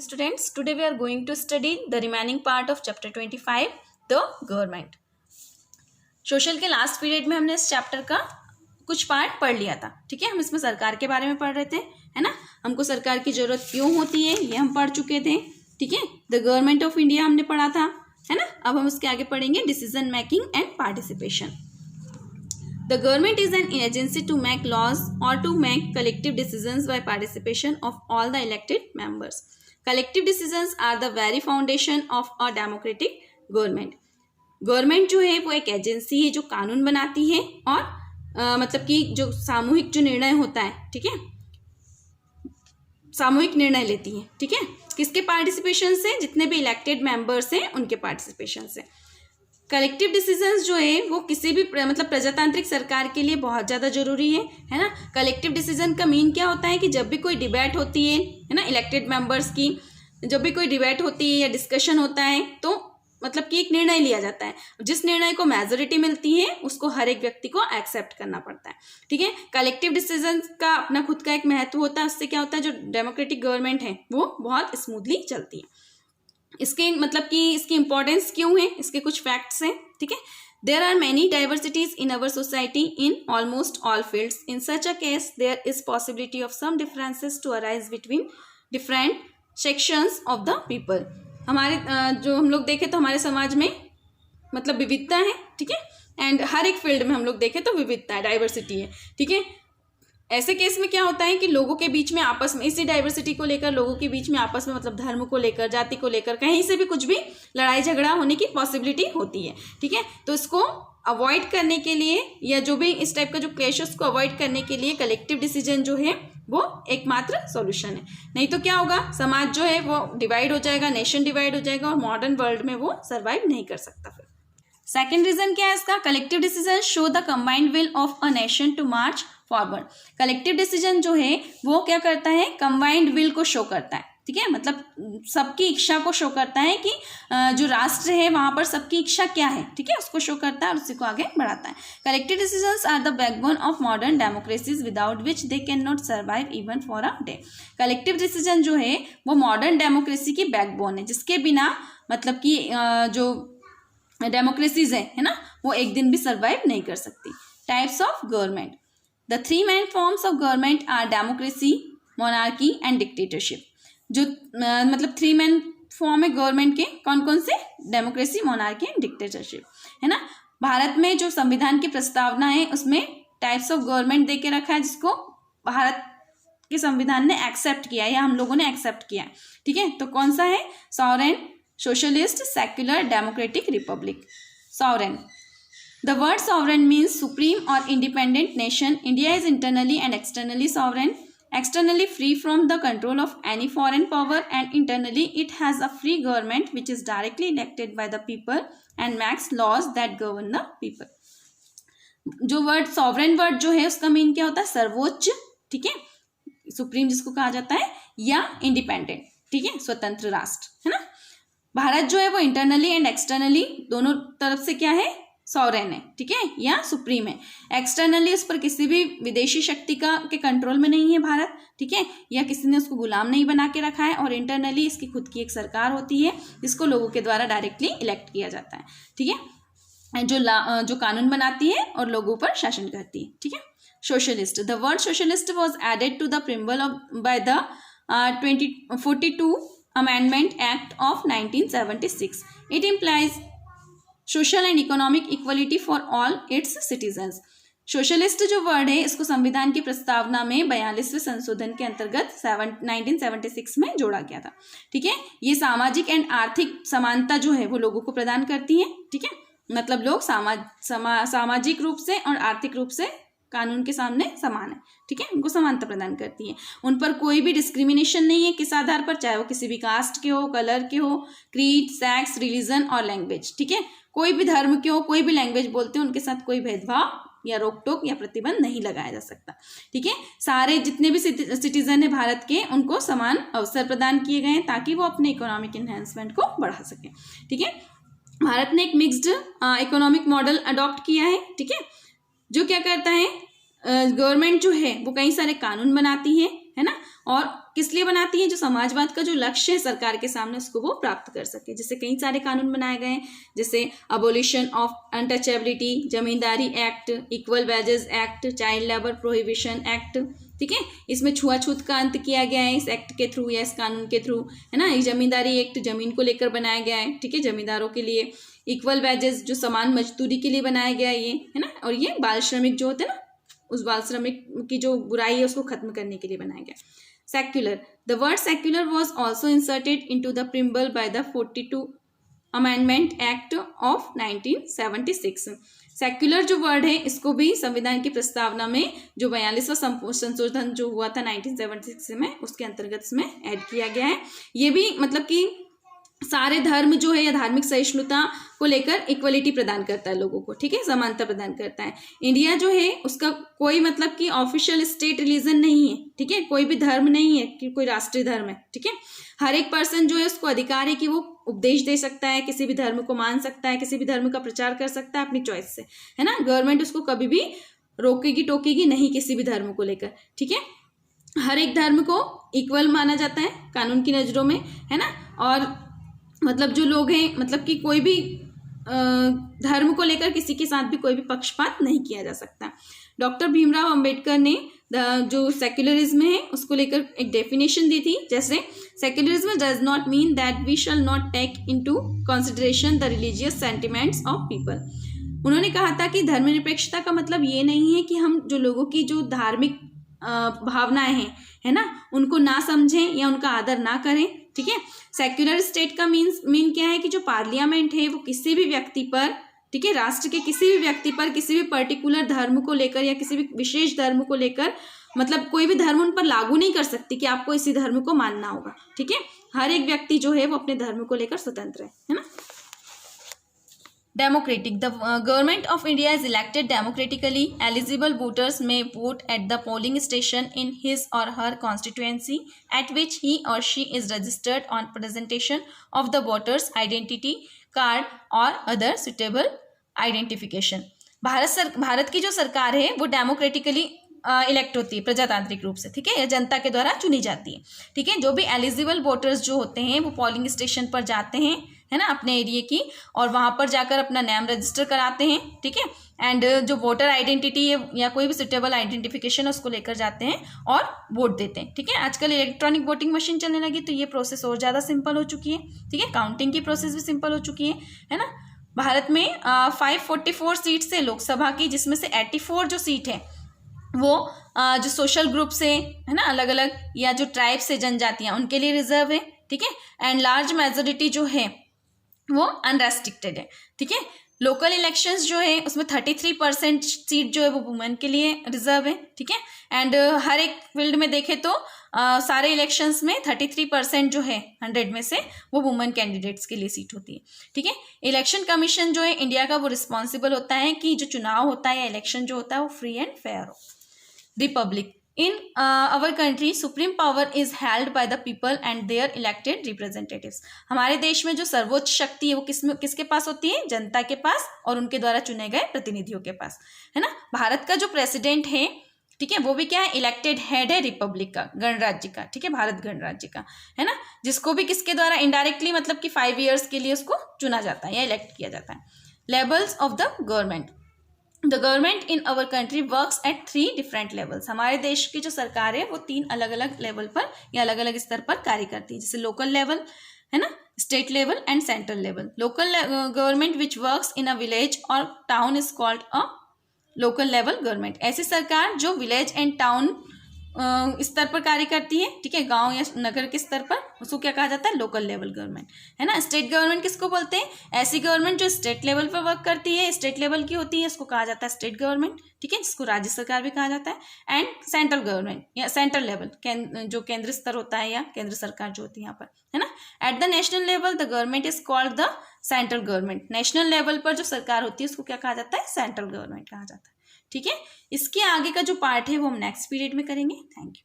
Students, today we are going to study the remaining part of chapter 25, the government. Social के last period में हमने इस chapter का कुछ पार्ट पढ़ लिया था. ठीक है, हम इसमें सरकार के बारे में पढ़ रहे थे, है ना. हमको सरकार की जरूरत क्यों होती है ये हम पढ़ चुके थे. ठीक है, द गवर्नमेंट ऑफ इंडिया हमने पढ़ा था, है ना. अब हम उसके आगे पढ़ेंगे decision making and participation. The government is an agency to make laws or to make collective decisions by participation of all the elected members. Collective decisions are the very foundation of a democratic government. Government जो है वो एक agency है जो कानून बनाती है और मतलब कि जो सामूहिक जो निर्णय होता है, ठीक है, सामूहिक निर्णय लेती है. ठीक है, किसके पार्टिसिपेशन से? जितने भी इलेक्टेड मेंबर्स हैं उनके पार्टिसिपेशन से. कलेक्टिव डिसीजंस जो है वो किसी भी मतलब प्रजातांत्रिक सरकार के लिए बहुत ज़्यादा जरूरी है ना. कलेक्टिव डिसीजन का मीन क्या होता है कि जब भी कोई डिबेट होती है ना, इलेक्टेड मेंबर्स की जब भी कोई डिबेट होती है या डिस्कशन होता है तो मतलब कि एक निर्णय लिया जाता है. जिस निर्णय को मेजोरिटी मिलती है उसको हर एक व्यक्ति को एक्सेप्ट करना पड़ता है. ठीक है, कलेक्टिव डिसीजन का अपना खुद का एक महत्व होता है. उससे क्या होता है, जो डेमोक्रेटिक गवर्नमेंट है वो बहुत स्मूथली चलती है. इसके मतलब कि इसकी इंपॉर्टेंस क्यों है, इसके कुछ फैक्ट्स हैं. ठीक है, there are many diversities in our society in almost all fields. In such a case there is possibility of some differences to arise between different sections of the people. हमारे जो हम लोग देखें तो हमारे समाज में मतलब विविधता है. ठीक है, एंड हर एक फील्ड में हम लोग देखें तो विविधता है, डाइवर्सिटी है. ठीक है, ऐसे केस में क्या होता है कि लोगों के बीच में आपस में इसी डाइवर्सिटी को लेकर लोगों के बीच में आपस में मतलब धर्म को लेकर, जाति को लेकर कहीं से भी कुछ भी लड़ाई झगड़ा होने की पॉसिबिलिटी होती है. ठीक है, तो इसको अवॉइड करने के लिए या जो भी इस टाइप का जो क्लैशेस को अवॉइड करने के लिए कलेक्टिव डिसीजन जो है वो एकमात्र सॉल्यूशन है. नहीं तो क्या होगा, समाज जो है वो डिवाइड हो जाएगा, नेशन डिवाइड हो जाएगा और मॉडर्न वर्ल्ड में वो सर्वाइव नहीं कर सकता. फिर सेकेंड रीजन क्या है इसका, collective decision show the combined will of a nation to march forward. Collective decision जो है वो क्या करता है, कंबाइंड विल को शो करता है. ठीक है, मतलब सबकी इच्छा को शो करता है कि जो राष्ट्र है वहां पर सबकी इच्छा क्या है. ठीक है, उसको शो करता है और उसी को आगे बढ़ाता है. Collective decisions are the backbone of modern democracies without which they can not survive even for a day. Collective decision जो है वो मॉडर्न डेमोक्रेसी की बैकबोन है, जिसके बिना मतलब कि जो डेमोक्रेसीज है ना, वो एक दिन भी सर्वाइव नहीं कर सकती. Types of government. The three main forms of government are democracy, monarchy and dictatorship. जो मतलब थ्री मेन फॉर्म है गवर्नमेंट के, कौन कौन से? डेमोक्रेसी, मोनार्की एंड डिक्टेटरशिप, है ना. भारत में जो संविधान की प्रस्तावना है उसमें टाइप्स ऑफ गवर्नमेंट दे के रखा है, जिसको भारत के संविधान ने एक्सेप्ट किया है या हम लोगों ने एक्सेप्ट किया है. ठीक है, तो कौन सा है? Sovereign, socialist, secular, democratic, Republic. Sovereign. The word sovereign means supreme or independent nation. India is internally and externally sovereign. Externally free from the control of any foreign power, and internally it has a free government which is directly elected by the people and makes laws that govern the people. जो word sovereign word जो है उसका mean क्या होता है? सर्वोच्च. ठीक है, सुप्रीम जिसको कहा जाता है, या इंडिपेंडेंट. ठीक है, स्वतंत्र राष्ट्र, है ना. भारत जो है वो इंटरनली एंड एक्सटर्नली दोनों तरफ से क्या है? सॉवरेन है. ठीक है, या सुप्रीम है. एक्सटर्नली उस पर किसी भी विदेशी शक्ति के कंट्रोल में नहीं है भारत. ठीक है, या किसी ने उसको गुलाम नहीं बना के रखा है. और इंटरनली इसकी खुद की एक सरकार होती है जिसको लोगों के द्वारा डायरेक्टली इलेक्ट किया जाता है. ठीक है, जो कानून बनाती है और लोगों पर शासन करती है. ठीक है. Socialist. The word socialist was added to the preamble by the 42 Amendment Act of 1976. It implies social and economic equality for all its citizens. Socialist जो वर्ड है इसको संविधान की प्रस्तावना में 42वें संशोधन के अंतर्गत 1976 में जोड़ा गया था. ठीक है, ये सामाजिक एंड आर्थिक समानता जो है वो लोगों को प्रदान करती है. ठीक है, मतलब लोग सामाजिक रूप से और आर्थिक रूप से कानून के सामने समान है. ठीक है, उनको समानता प्रदान करती है. उन पर कोई भी डिस्क्रिमिनेशन नहीं है किस आधार पर, चाहे वो किसी भी कास्ट के हो, कलर के हो, क्रीड, सेक्स, रिलीजन और लैंग्वेज. ठीक है, कोई भी धर्म के हो, कोई भी लैंग्वेज बोलते हो, उनके साथ कोई भेदभाव या रोक टोक या प्रतिबंध नहीं लगाया जा सकता. ठीक है, सारे जितने भी सिटीजन है भारत के उनको समान अवसर प्रदान किए गए हैं ताकि वो अपने इकोनॉमिक इन्हेंसमेंट को बढ़ा सके. ठीक है, भारत ने एक मिक्स्ड इकोनॉमिक मॉडल अडॉप्ट किया है. ठीक है, जो क्या करता है, गवर्नमेंट जो है वो कई सारे कानून बनाती है है ना, और किस लिए बनाती है, जो समाजवाद का जो लक्ष्य है सरकार के सामने उसको वो प्राप्त कर सके। जैसे कई सारे कानून बनाए गए हैं, जैसे abolition of untouchability, zamindari act, equal wages act, child labour prohibition act, ठीक है, इसमें छुआछूत का अंत किया गया है इस एक्ट के थ्रू या इस कानून के थ्रू, है ना। ये जमींदारी एक्ट जमीन को लेकर बनाया गया है, ठीक है, जमींदारों के लिए। इक्वल वेजेस जो समान मजदूरी के लिए बनाया गया है ये, है ना, और ये बाल श्रमिक जो होते हैं ना, उस बाल श्रमिक की जो बुराई है उसको खत्म करने के लिए बनाया गया। Secular, the word secular was also inserted into the preamble by the 42 amendment act of 1976। Secular जो वर्ड है इसको भी संविधान की प्रस्तावना में जो 42वां संशोधन जो हुआ था 1976 में, उसके अंतर्गत इसमें ऐड किया गया है। ये भी मतलब कि सारे धर्म जो है या धार्मिक सहिष्णुता को लेकर इक्वलिटी प्रदान करता है लोगों को, ठीक है, समानता प्रदान करता है। इंडिया जो है उसका कोई मतलब कि ऑफिशियल स्टेट रिलीजन नहीं है, ठीक है, कोई भी धर्म नहीं है कि कोई राष्ट्रीय धर्म है, ठीक है। हर एक पर्सन जो है उसको अधिकार है कि वो उपदेश दे सकता है, किसी भी धर्म को मान सकता है, किसी भी धर्म का प्रचार कर सकता है अपनी चॉइस से, है ना। गवर्नमेंट उसको कभी भी रोकेगी टोकेगी नहीं किसी भी धर्म को लेकर, ठीक है। हर एक धर्म को इक्वल माना जाता है कानून की नज़रों में, है ना। और मतलब जो लोग हैं मतलब कि कोई भी धर्म को लेकर किसी के साथ भी कोई भी पक्षपात नहीं किया जा सकता। डॉक्टर भीमराव अंबेडकर ने जो सेक्युलरिज्म है उसको लेकर एक डेफिनेशन दी थी, जैसे secularism does not mean that we shall not take into consideration the religious sentiments of people. उन्होंने कहा था कि धर्मनिरपेक्षता का मतलब ये नहीं है कि हम जो लोगों की जो धार्मिक भावनाएं हैं, है ना, उनको ना समझें या उनका आदर ना करें, ठीक है। सेक्युलर स्टेट का मीन क्या है कि जो पार्लियामेंट है वो किसी भी व्यक्ति पर, ठीक है, राष्ट्र के किसी भी व्यक्ति पर किसी भी पर्टिकुलर धर्म को लेकर या किसी भी विशेष धर्म को लेकर मतलब कोई भी धर्म उन पर लागू नहीं कर सकती कि आपको इसी धर्म को मानना होगा, ठीक है। हर एक व्यक्ति जो है वो अपने धर्म को लेकर स्वतंत्र है ना। Democratic. The government of India is elected democratically. Eligible voters may vote at the polling station in his or her constituency at which he or she is registered on presentation of the voter's identity card or other suitable identification. Bharat की जो सरकार है वो democratically elect होती है प्रजातांत्रिक रूप से, ठीक है, या जनता के द्वारा चुनी जाती है, ठीक है। जो भी एलिजिबल वोटर्स जो होते हैं वो पोलिंग स्टेशन पर जाते हैं, है ना, अपने एरिया की, और वहाँ पर जाकर अपना नाम रजिस्टर कराते हैं, ठीक है। एंड जो वोटर आइडेंटिटी है या कोई भी सुटेबल आइडेंटिफिकेशन है उसको लेकर जाते हैं और वोट देते हैं, ठीक है। आजकल इलेक्ट्रॉनिक वोटिंग मशीन चलने लगी तो ये प्रोसेस और ज़्यादा सिंपल हो चुकी है, ठीक है। काउंटिंग की प्रोसेस भी सिंपल हो चुकी है ना। भारत में 544 सीट से लोकसभा की, जिसमें से 84 जो सीट है वो जो सोशल ग्रुप से, है ना, अलग अलग, या जो ट्राइब से जनजातियाँ उनके लिए रिजर्व है, ठीक है। एंड लार्ज मेजोरिटी जो है वो अनरेस्ट्रिक्टेड है, ठीक है। लोकल इलेक्शंस जो है उसमें 33% सीट जो है वो वुमेन के लिए रिजर्व है, ठीक है। एंड हर एक फील्ड में देखें तो सारे इलेक्शंस में 33% जो है 100 में से वो वुमेन कैंडिडेट्स के लिए सीट होती है, ठीक है। इलेक्शन कमीशन जो है इंडिया का वो रिस्पॉन्सिबल होता है कि जो चुनाव होता है या इलेक्शन जो होता है वो फ्री एंड फेयर हो। Republic In our country, supreme power is held by the people and their elected representatives. हमारे देश में जो सर्वोच्च शक्ति है वो किसके पास होती है? जनता के पास और उनके द्वारा चुने गए प्रतिनिधियों के पास, है ना। भारत का जो प्रेसिडेंट है, ठीक है, वो भी क्या है? इलेक्टेड हेड है रिपब्लिक का, गणराज्य का, ठीक है, भारत गणराज्य का, है ना, जिसको भी किसके द्वारा इनडायरेक्टली मतलब कि 5 ईयर्स के लिए उसको चुना जाता है या इलेक्ट किया जाता है। Levels of the government. The government in our country works at 3 different levels. हमारे देश की जो सरकार है वो 3 अलग अलग लेवल पर या अलग अलग स्तर पर कार्य करती है, जैसे लोकल लेवल, है ना, state level and central level. Local government which works in a village और town is called a local level government. ऐसी सरकार जो विलेज एंड टाउन स्तर पर कार्य करती है, ठीक है, गांव या नगर के स्तर पर, उसको क्या कहा जाता है? लोकल लेवल गवर्नमेंट, है ना। स्टेट गवर्नमेंट किसको बोलते हैं? ऐसी गवर्नमेंट जो स्टेट लेवल पर वर्क करती है, स्टेट लेवल की होती है, उसको कहा जाता है स्टेट गवर्नमेंट, ठीक है, जिसको राज्य सरकार भी कहा जाता है। एंड सेंट्रल गवर्नमेंट या सेंट्रल लेवल, जो केंद्र स्तर होता है या केंद्र सरकार जो होती है यहाँ पर, है ना। At the national level the government is called the central government. National level पर जो सरकार होती है उसको क्या कहा जाता है? सेंट्रल गवर्नमेंट कहा जाता है, ठीक है। इसके आगे का जो पार्ट है वो हम नेक्स्ट पीरियड में करेंगे। Thank you.